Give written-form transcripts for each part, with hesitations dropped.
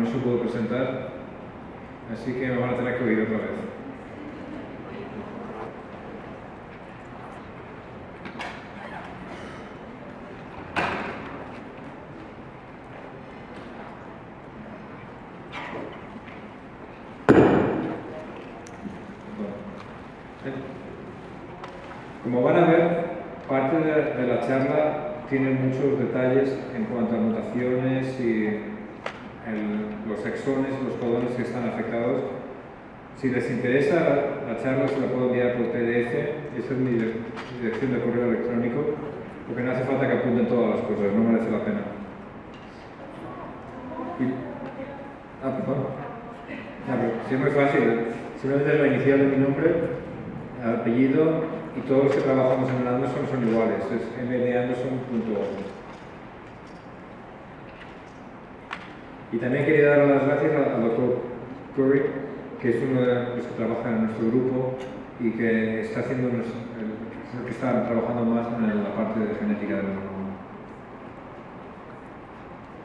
no se pudo presentar, así que me van a tener que oír otra vez. Como van a ver, parte de la charla tiene muchos detalles en cuanto a mutaciones y los exones y los codones que están afectados. Si les interesa la charla, se la puedo enviar por PDF. Esa es mi dirección de correo electrónico, porque no hace falta que apunten todas las cosas, no merece la pena. Perdón. Sí, es muy fácil. Simplemente es la inicial de mi nombre, el apellido, y todos los que trabajamos en Anderson son iguales, es mdanderson.org. Y también quería dar las gracias al doctor Curry, que es uno de los que trabaja en nuestro grupo y que está haciendo que está trabajando más en la parte de genética del melanoma.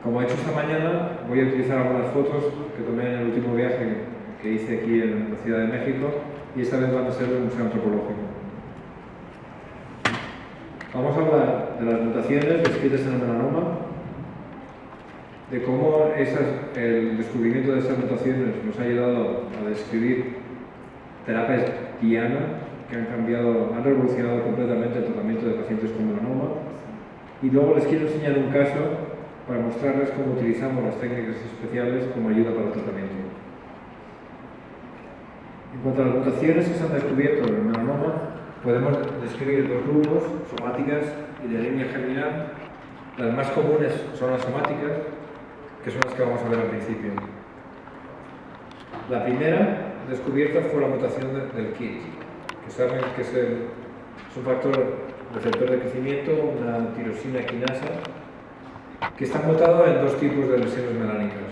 Como he hecho esta mañana, voy a utilizar algunas fotos que tomé en el último viaje que hice aquí en la Ciudad de México, y esta vez van a ser del Museo Antropológico. Vamos a hablar de las mutaciones descritas en el melanoma, de cómo el descubrimiento de estas mutaciones nos ha ayudado a describir terapias diana que han revolucionado completamente el tratamiento de pacientes con melanoma, y luego les quiero enseñar un caso para mostrarles cómo utilizamos las técnicas especiales como ayuda para el tratamiento. En cuanto a las mutaciones que se han descubierto en el melanoma, podemos describir dos grupos, somáticas y de línea germinal. Las más comunes son las somáticas, que son las que vamos a ver al principio. La primera descubierta fue la mutación del KIT, que saben que es un factor receptor de crecimiento, una tirosina quinasa, que está mutado en dos tipos de lesiones melánicas.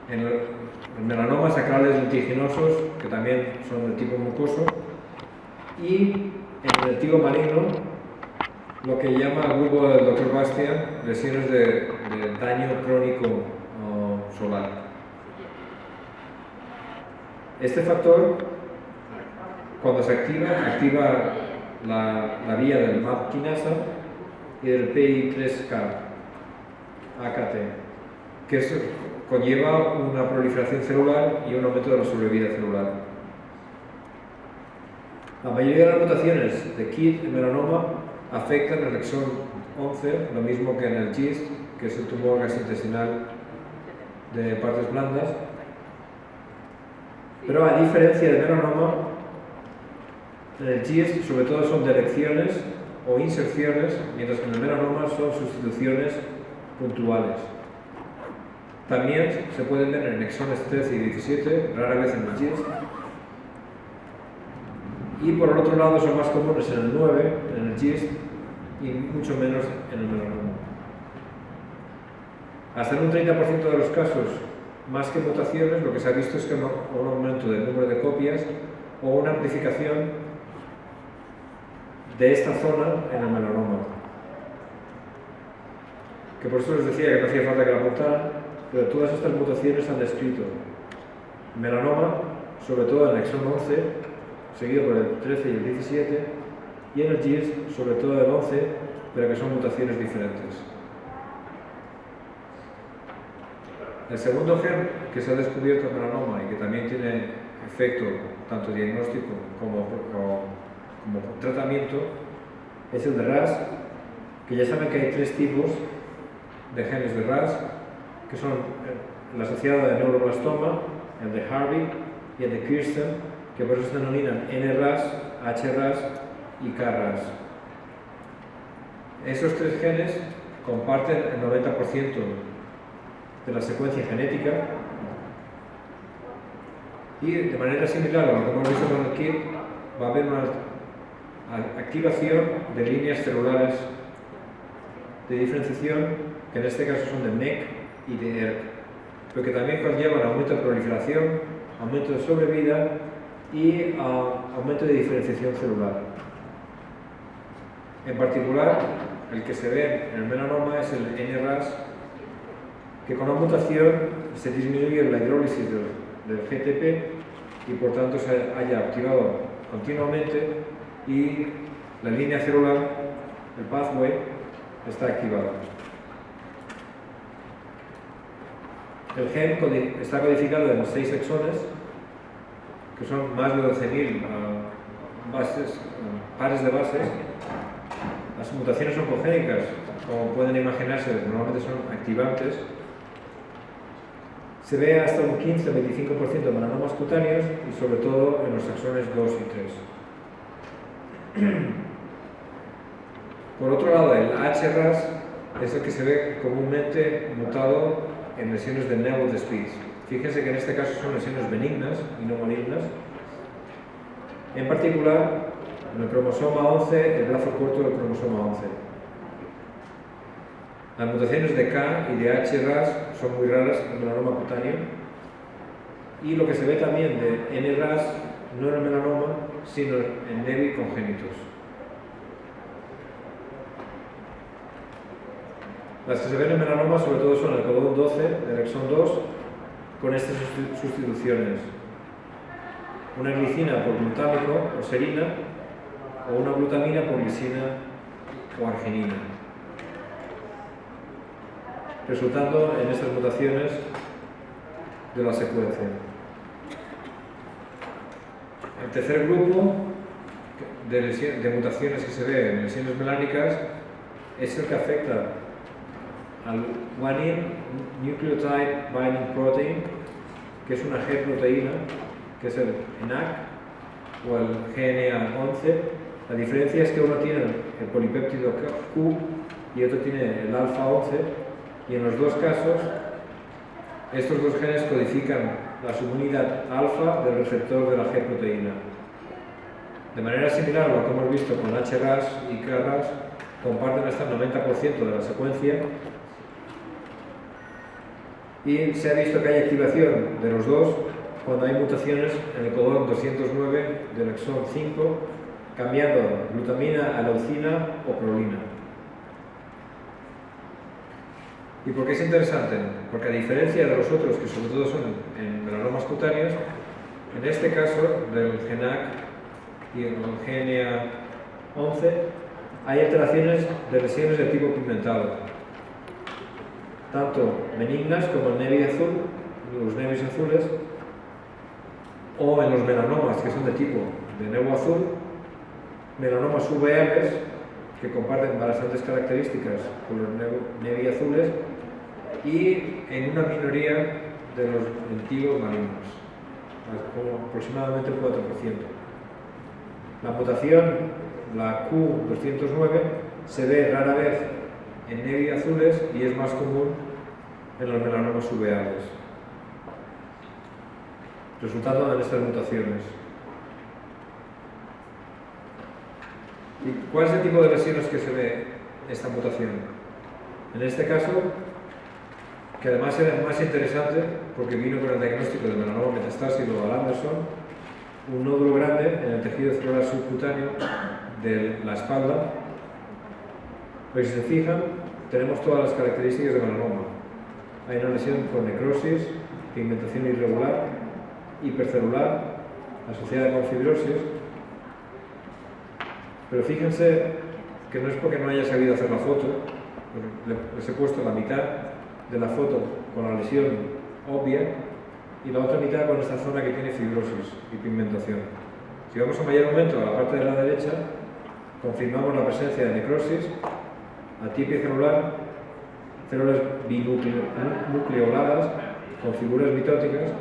En el melanoma sacrales lentiginosos, que también son del tipo mucoso, y en el tipo maligno, lo que llama el grupo del Dr. Bastian lesiones de daño crónico solar. Este factor, cuando se activa la vía del MAP quinasa y del PI3K, AKT, que conlleva una proliferación celular y un aumento de la sobrevida celular. La mayoría de las mutaciones de KIT en melanoma afectan el exón 11, lo mismo que en el GIST, que es el tumor gastrointestinal de partes blandas. Pero a diferencia del melanoma, en el GIST sobre todo son delecciones o inserciones, mientras que en el melanoma son sustituciones puntuales. También se pueden ver en exones 13 y 17, rara vez en el GIST. Y por el otro lado son más comunes en el 9, en el GIST, y mucho menos en el melanoma. Hasta en un 30% de los casos, más que mutaciones, lo que se ha visto es que un aumento del número de copias o una amplificación de esta zona en el melanoma. Que por eso les decía que no hacía falta que la apuntaran, pero todas estas mutaciones se han descrito. Melanoma, sobre todo en el exón 11, seguido por el 13 y el 17, y en el GIST, sobre todo el 11, pero que son mutaciones diferentes. El segundo gen que se ha descubierto en melanoma y que también tiene efecto tanto diagnóstico como tratamiento es el de RAS, que ya saben que hay tres tipos de genes de RAS, que son el asociado de neuroblastoma, el de Harvey y el de Kirsten, que por eso se denominan NRAS, HRAS y KRAS. Esos tres genes comparten el 90% de la secuencia genética y de manera similar a lo que hemos visto con el KIT, va a haber una activación de líneas celulares de diferenciación, que en este caso son de MEC y de ERK, pero que también conllevan aumento de proliferación, aumento de sobrevida y aumento de diferenciación celular. En particular, el que se ve en el melanoma es el NRAS, que con la mutación se disminuye la hidrólisis del GTP y por tanto se haya activado continuamente y la línea celular, el pathway, está activado. El gen está codificado en 6 exones, que son más de 12.000 pares de bases. Las mutaciones oncogénicas, como pueden imaginarse, normalmente son activantes. Se ve hasta un 15 o 25% de melanomas cutáneos y sobre todo en los exones 2 y 3. Por otro lado, el HRAS es el que se ve comúnmente mutado en lesiones de Neville de Spitz. Fíjense que en este caso son lesiones benignas y no malignas. En particular, en el cromosoma 11, el brazo corto del cromosoma 11. Las mutaciones de K y de HRAS son muy raras en el melanoma cutáneo. Y lo que se ve también de NRAS, no en el melanoma, sino en Nevi congénitos. Las que se ven en melanoma sobre todo son el codón 12 del exón 2 con estas sustituciones. Una glicina por glutámico o serina o una glutamina por lisina o arginina, resultando en estas mutaciones de la secuencia. El tercer grupo de mutaciones que se ve en lesiones melánicas es el que afecta al guanine nucleotide binding protein, que es una G proteína, que es el ENaC o el GNA11. La diferencia es que uno tiene el polipéptido Q y otro tiene el alfa 11, y en los dos casos estos dos genes codifican la subunidad alfa del receptor de la G proteína. De manera similar a lo que hemos visto con HRAS y KRAS, comparten hasta el 90% de la secuencia. Y se ha visto que hay activación de los dos cuando hay mutaciones en el codón 209 del exón 5, cambiando glutamina a leucina o prolina. ¿Y por qué es interesante? Porque a diferencia de los otros, que sobre todo son en melanomas cutáneos, en este caso del GNAC y el GNA11 hay alteraciones de lesiones de tipo pigmentado, tanto benignas como el nevi azul, los nevis azules, o en los melanomas que son de tipo de nevo azul, melanomas uveales que comparten bastantes características con los nevi azules, y en una minoría de los lentigos malignos, como aproximadamente el 4%. La mutación, la Q209, se ve rara vez en nevi azules y es más común en los melanomas uveales, resultando en estas mutaciones. ¿Y cuál es el tipo de lesiones que se ve esta mutación? En este caso, que además era más interesante porque vino con el diagnóstico de melanoma metastásico al Anderson, un nódulo grande en el tejido celular subcutáneo de la espalda. Pero si se fijan, tenemos todas las características de melanoma. Hay una lesión con necrosis, pigmentación irregular, hipercelular, asociada con fibrosis. Pero fíjense que no es porque no haya sabido hacer la foto, les he puesto la mitad de la foto con la lesión obvia y la otra mitad con esta zona que tiene fibrosis y pigmentación. Si vamos a mayor aumento a la parte de la derecha, confirmamos la presencia de necrosis, atipia celular, células binucleoladas con figuras mitóticas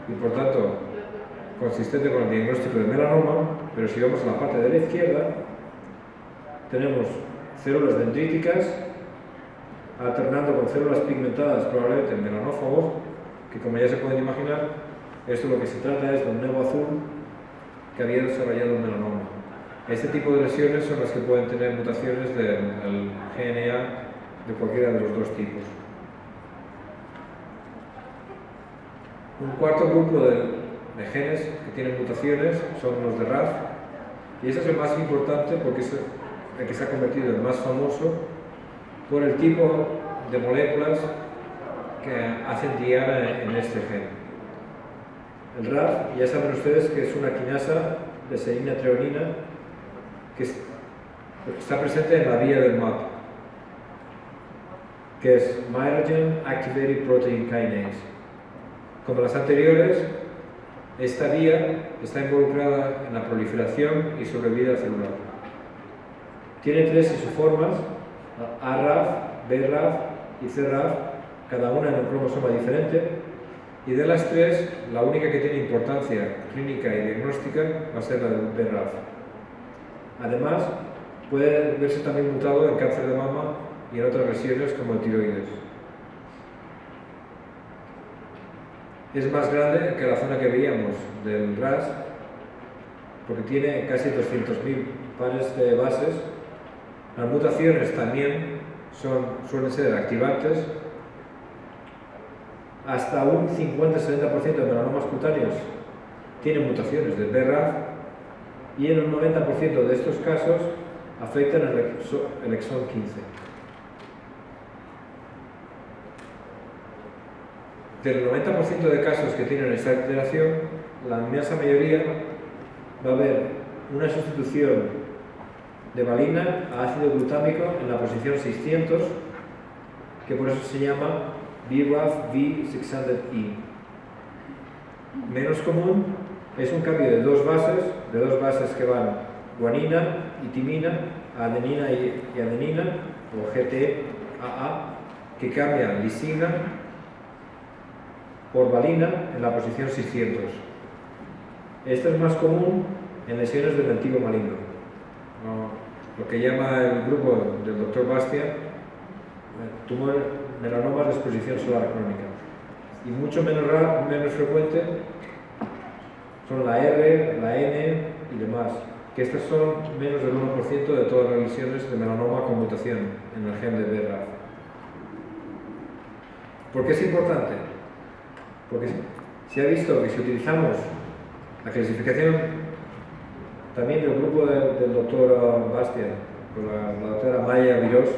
y por tanto consistente con el diagnóstico de melanoma. Pero si vamos a la parte de la izquierda, tenemos células dendríticas alternando con células pigmentadas, probablemente melanófagos, que como ya se pueden imaginar, esto lo que se trata es de un nevo azul que había desarrollado un melanoma. Este tipo de lesiones son las que pueden tener mutaciones del GNA de cualquiera de los dos tipos. Un cuarto grupo de genes que tienen mutaciones son los de RAF, y ese es el más importante porque es el que se ha convertido en el más famoso por el tipo de moléculas que hacen diana en este gen. El RAF, ya saben ustedes que es una quinasa de serina treonina que está presente en la vía del MAP, que es Myrogen Activated Protein Kinase. Como las anteriores, esta vía está involucrada en la proliferación y sobrevida celular. Tiene 3 isoformas, ARAF, BRAF y CRAF, cada una en un cromosoma diferente, y de las 3, la única que tiene importancia clínica y diagnóstica va a ser la del BRAF. Además, puede verse también mutado en cáncer de mama y en otras lesiones como el tiroides. Es más grande que la zona que veíamos del RAS, porque tiene casi 200.000 pares de bases. Las mutaciones también suelen ser activantes. Hasta un 50-70% de melanomas cutáneos tienen mutaciones del BRAF y en un 90% de estos casos afectan el exón 15. Del 90% de casos que tienen esta alteración, la inmensa mayoría va a haber una sustitución de valina a ácido glutámico en la posición 600, que por eso se llama BRAF V600E. Menos común es un cambio de dos bases que van guanina y timina a adenina y adenina, o GTAA, que cambian lisina por valina en la posición 600. Esto es más común en lesiones del ventrículo maligno, lo que llama el grupo del Dr. Bastia melanomas de exposición solar crónica. Y mucho menos frecuente son la R, la N y demás, que estas son menos del 1% de todas las lesiones de melanoma con mutación en el gen de BRAF. ¿Por qué es importante? Porque se ha visto que si utilizamos la clasificación también del grupo del doctor Bastia, con la doctora Maya Virós,